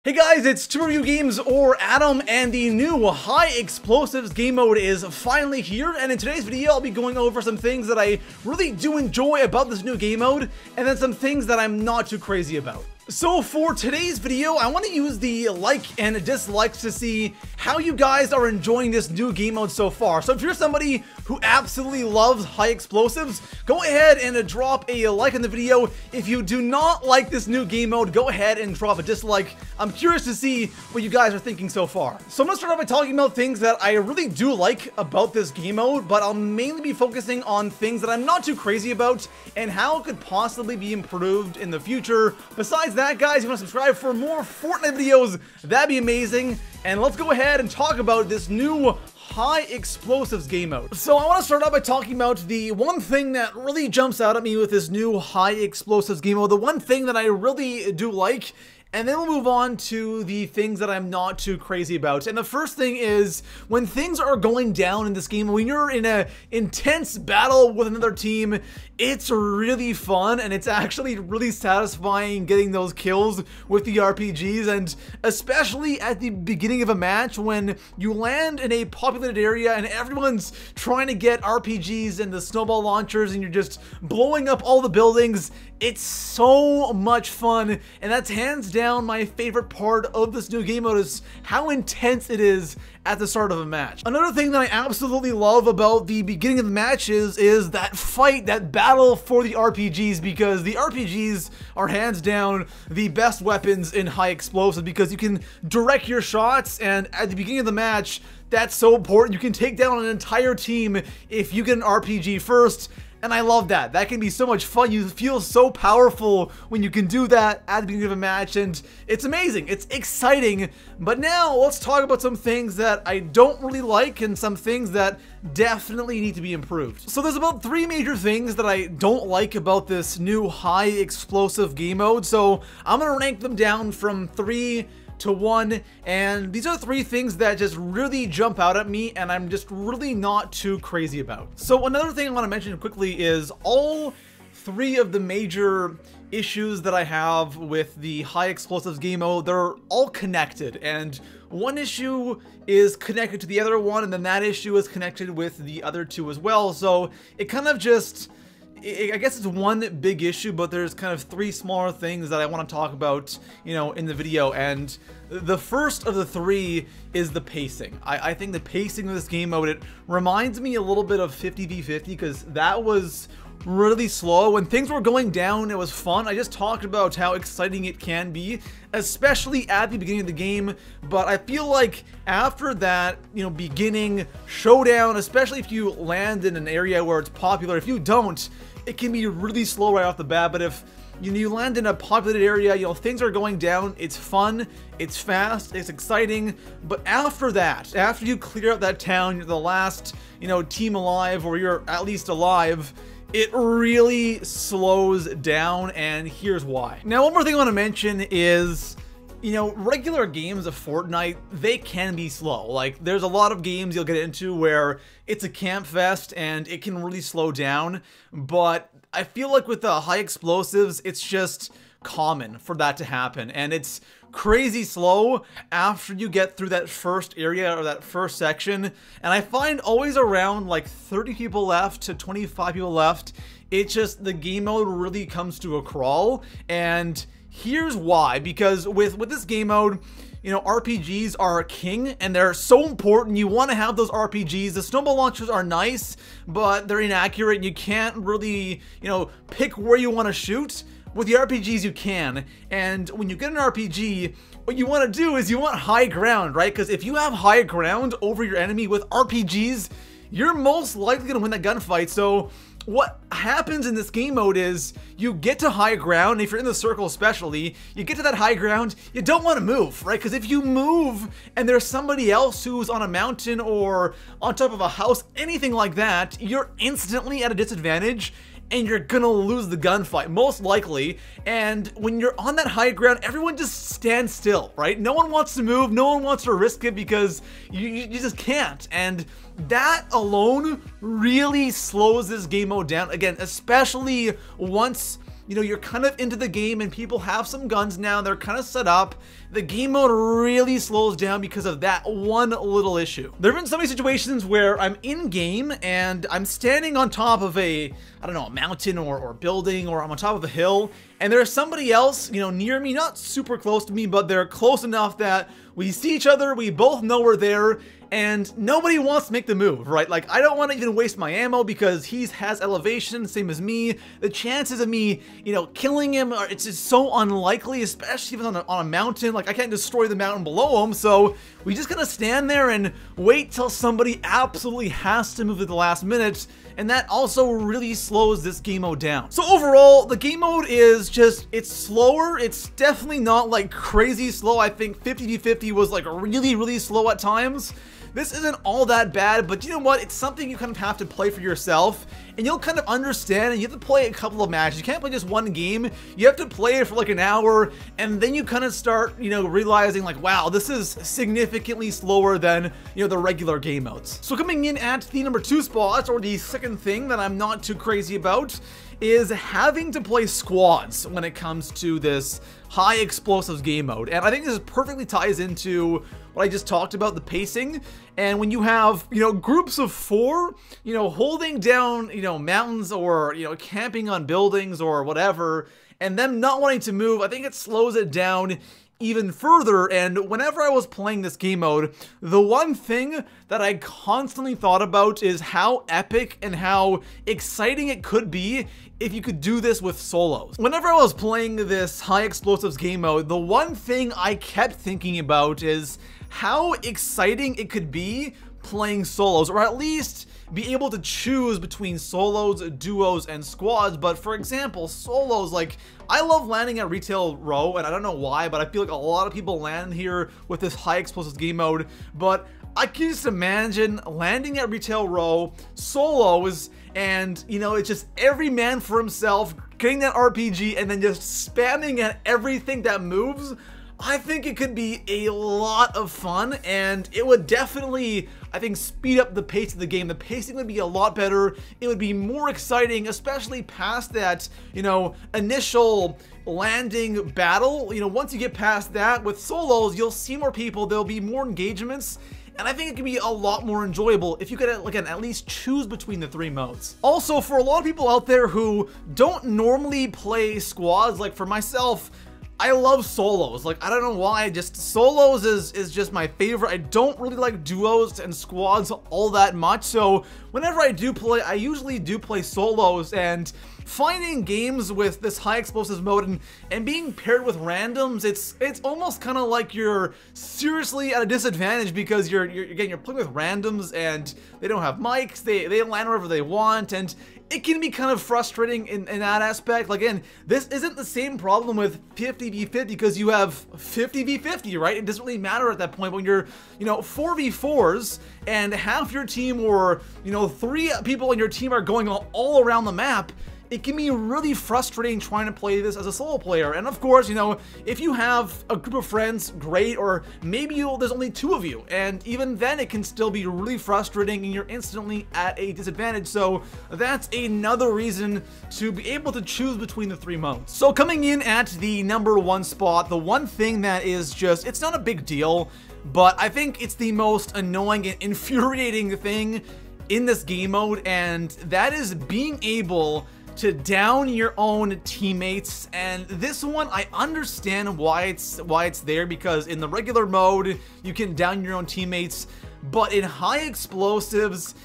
Hey guys, it's ToProForuGames or Adam, and the new high explosives game mode is finally here. And in today's video, I'll be going over some things that I really do enjoy about this new game mode, and then some things that I'm not too crazy about. So for today's video, I want to use the like and dislikes to see how you guys are enjoying this new game mode so far. So if you're somebody who absolutely loves high explosives, go ahead and drop a like in the video. If you do not like this new game mode, go ahead and drop a dislike. I'm curious to see what you guys are thinking so far. So I'm going to start off by talking about things that I really do like about this game mode, but I'll mainly be focusing on things that I'm not too crazy about and how it could possibly be improved in the future. Besides that, guys, if you want to subscribe for more Fortnite videos, that'd be amazing. And let's go ahead and talk about this new high explosives game mode. So I want to start out by talking about the one thing that really jumps out at me with this new high explosives game mode, the one thing that I really do like. And then we'll move on to the things that I'm not too crazy about. And the first thing is, when things are going down in this game, when you're in an intense battle with another team, it's really fun, and it's actually really satisfying getting those kills with the RPGs, and especially at the beginning of a match when you land in a populated area and everyone's trying to get RPGs and the snowball launchers and you're just blowing up all the buildings. It's so much fun, and that's hands down my favorite part of this new game mode, is how intense it is at the start of a match. Another thing that I absolutely love about the beginning of the matches is that fight, that battle for the RPGs, because the RPGs are hands down the best weapons in high explosives, because you can direct your shots, and at the beginning of the match, that's so important. You can take down an entire team if you get an RPG first. And I love that. That can be so much fun. You feel so powerful when you can do that at the beginning of a match, and it's amazing. It's exciting. But now let's talk about some things that I don't really like and some things that definitely need to be improved. So there's about 3 major things that I don't like about this new high explosive game mode. So I'm gonna rank them down from 3 to 1, and these are 3 things that just really jump out at me and I'm just really not too crazy about. So another thing I want to mention quickly is all 3 of the major issues that I have with the high explosives game mode, they're all connected, and one issue is connected to the other one, and then that issue is connected with the other 2 as well. So it kind of just, I guess it's one big issue, but there's kind of 3 smaller things that I want to talk about, you know, in the video. And the first of the 3 is the pacing. I think the pacing of this game mode, it reminds me a little bit of 50v50, because that was really slow. When things were going down, it was fun. I just talked about how exciting it can be, especially at the beginning of the game, but I feel like after that, you know, beginning showdown, especially if you land in an area where it's popular, if you don't, it can be really slow right off the bat. But if you land in a populated area, you know, things are going down, it's fun, it's fast, it's exciting. But after that, after you clear out that town, you're the last, you know, team alive, or you're at least alive, it really slows down, and here's why. Now, one more thing I want to mention is, you know, regular games of Fortnite, they can be slow. Like, there's a lot of games you'll get into where it's a camp fest and it can really slow down, but I feel like with the high explosives, it's just common for that to happen, and it's crazy slow after you get through that first area or that first section. And I find always around like 30 people left to 25 people left, it just, the game mode really comes to a crawl. And here's why: because with this game mode, you know, RPGs are king, and they're so important. You want to have those RPGs. The snowball launchers are nice, but they're inaccurate, and you can't really, you know, pick where you want to shoot. With the RPGs, you can, and when you get an RPG, what you want to do is you want high ground, right? Because if you have high ground over your enemy with RPGs, you're most likely going to win that gunfight. So what happens in this game mode is you get to high ground, if you're in the circle especially, you get to that high ground, you don't want to move, right? Because if you move and there's somebody else who's on a mountain or on top of a house, anything like that, you're instantly at a disadvantage, and you're gonna lose the gunfight, most likely. And when you're on that high ground, everyone just stands still, right? No one wants to move, no one wants to risk it, because you just can't. And that alone really slows this game mode down, again, especially once you know, you're kind of into the game and people have some guns now, they're kind of set up, the game mode really slows down because of that one little issue. There have been so many situations where I'm in game and I'm standing on top of a, I don't know, a mountain or building, or I'm on top of a hill, and there's somebody else, you know, near me, not super close to me, but they're close enough that we see each other, we both know we're there, and nobody wants to make the move, right? Like, I don't want to even waste my ammo because he has elevation, same as me. The chances of me, you know, killing him, it's just so unlikely, especially even on a mountain. Like, I can't destroy the mountain below him, so we just gotta stand there and wait till somebody absolutely has to move at the last minute, and that also really slows this game mode down. So overall, the game mode is just, it's slower. It's definitely not like crazy slow. I think 50v50 was like really, really slow at times. This isn't all that bad, but you know what? It's something you kind of have to play for yourself, and you'll kind of understand, and you have to play a couple of matches. You can't play just one game. You have to play it for like an hour, and then you kind of start, you know, realizing like, wow, this is significantly slower than, you know, the regular game modes. So coming in at the number 2 spot, or the second thing that I'm not too crazy about, is having to play squads when it comes to this high explosives game mode. And I think this perfectly ties into what I just talked about, the pacing. And when you have, you know, groups of 4, you know, holding down, you know, mountains, or, you know, camping on buildings or whatever, and them not wanting to move, I think it slows it down even further. And whenever I was playing this game mode, the one thing that I constantly thought about is how epic and how exciting it could be if you could do this with solos. Whenever I was playing this high explosives game mode, the one thing I kept thinking about is how exciting it could be playing solos, or at least be able to choose between solos, duos, and squads. But for example, solos, like, I love landing at Retail Row, and I don't know why, but I feel like a lot of people land here with this high explosives game mode, but I can just imagine landing at Retail Row, solos, and, you know, it's just every man for himself, getting that RPG, and then just spamming at everything that moves. I think it could be a lot of fun, and it would definitely, I think, speed up the pace of the game. The pacing would be a lot better. It would be more exciting, especially past that, you know, initial landing battle. You know, once you get past that with solos, you'll see more people, there'll be more engagements, and I think it can be a lot more enjoyable if you could, like, at least choose between the 3 modes. Also, for a lot of people out there who don't normally play squads, like for myself, I love solos. Like, I don't know why, just solos is just my favorite. I don't really like duos and squads all that much, so whenever I do play, I usually do play solos, and finding games with this high explosives mode and being paired with randoms, it's almost kind of like you're seriously at a disadvantage, because you're playing with randoms and they don't have mics, they land wherever they want, and it can be kind of frustrating in that aspect. Like, again, this isn't the same problem with 50v50 because you have 50v50, right? It doesn't really matter at that point. When you're, you know, 4v4s and half your team, or, you know, 3 people in your team are going all around the map, it can be really frustrating trying to play this as a solo player. And of course, you know, if you have a group of friends, great, or maybe there's only 2 of you, and even then it can still be really frustrating and you're instantly at a disadvantage. So that's another reason to be able to choose between the 3 modes. So coming in at the number 1 spot, the one thing that is just, it's not a big deal, but I think it's the most annoying and infuriating thing in this game mode, and that is being able to down your own teammates. And this one, I understand why it's there, because in the regular mode you can down your own teammates, but in high explosives,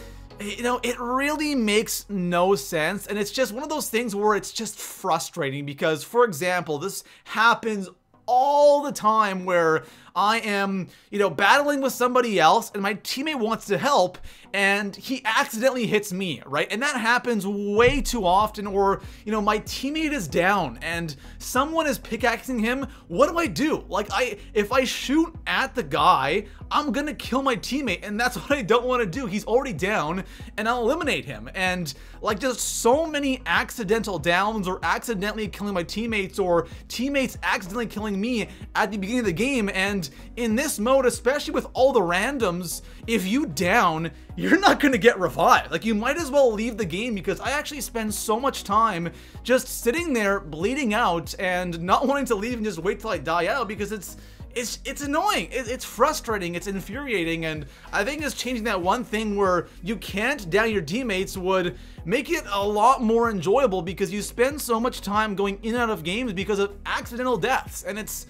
you know, it really makes no sense. And it's just one of those things where it's just frustrating, because, for example, this happens all the time where I am, you know, battling with somebody else and my teammate wants to help and he accidentally hits me, right? And that happens way too often. Or, you know, my teammate is down and someone is pickaxing him. What do? Like, if I shoot at the guy, I'm gonna kill my teammate, and that's what I don't want to do. He's already down and I'll eliminate him. And like just so many accidental downs or accidentally killing my teammates or teammates accidentally killing me at the beginning of the game. And in this mode, especially with all the randoms, if you down, you're not going to get revived. Like, you might as well leave the game, because I actually spend so much time just sitting there bleeding out and not wanting to leave and just wait till I die out, because it's annoying, it's frustrating, it's infuriating. And I think just changing that one thing where you can't down your teammates would make it a lot more enjoyable, because you spend so much time going in and out of games because of accidental deaths, and it's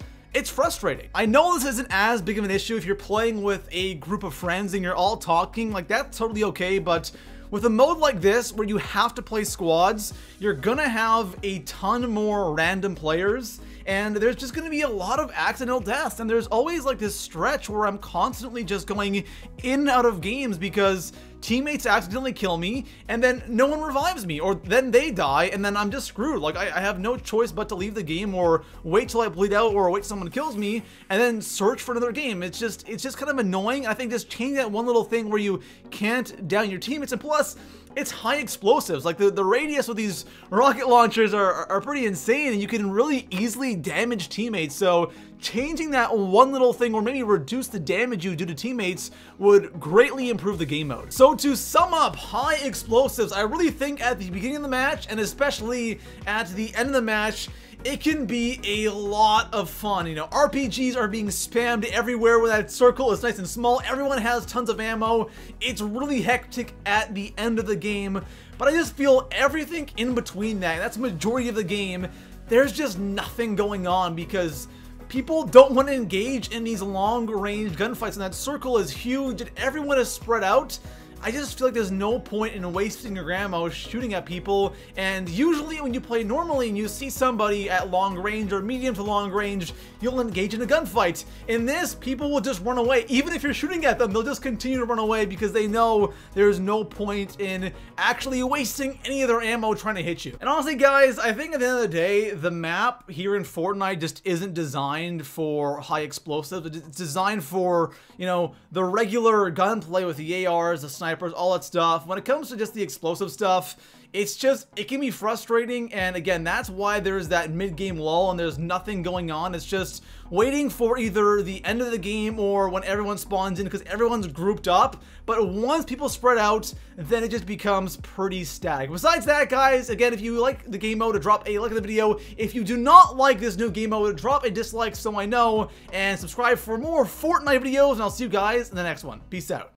frustrating. I know this isn't as big of an issue if you're playing with a group of friends and you're all talking, like that's totally okay, but with a mode like this where you have to play squads, you're gonna have a ton more random players, and there's just gonna be a lot of accidental deaths, and there's always like this stretch where I'm constantly just going in and out of games because teammates accidentally kill me, and then no one revives me, or then they die, and then I'm just screwed. Like, I have no choice but to leave the game, or wait till I bleed out, or wait till someone kills me, and then search for another game. It's just kind of annoying. I think just changing that one little thing where you can't down your teammates, and plus, it's high explosives. Like, the radius with these rocket launchers are pretty insane, and you can really easily damage teammates. So changing that one little thing, or maybe reduce the damage you do to teammates, would greatly improve the game mode. So to sum up, high explosives, I really think at the beginning of the match, and especially at the end of the match, it can be a lot of fun. You know, RPGs are being spammed everywhere where that circle is nice and small. Everyone has tons of ammo. It's really hectic at the end of the game, but I just feel everything in between that's the majority of the game, there's just nothing going on, because people don't want to engage in these long-range gunfights, and that circle is huge and everyone is spread out. I just feel like there's no point in wasting your ammo shooting at people, and usually when you play normally and you see somebody at long range or medium to long range, you'll engage in a gunfight. In this, people will just run away. Even if you're shooting at them, they'll just continue to run away because they know there's no point in actually wasting any of their ammo trying to hit you. And honestly, guys, I think at the end of the day, the map here in Fortnite just isn't designed for high explosives. It's designed for, you know, the regular gunplay with the ARs, the snipers, all that stuff. When it comes to just the explosive stuff, it can be frustrating, and again, that's why there's that mid-game lull and there's nothing going on. It's just waiting for either the end of the game or when everyone spawns in, because everyone's grouped up. But once people spread out, then it just becomes pretty static. Besides that, guys, again, if you like the game mode, drop a like on the video. If you do not like this new game mode, drop a dislike so I know, and subscribe for more Fortnite videos, and I'll see you guys in the next one. Peace out.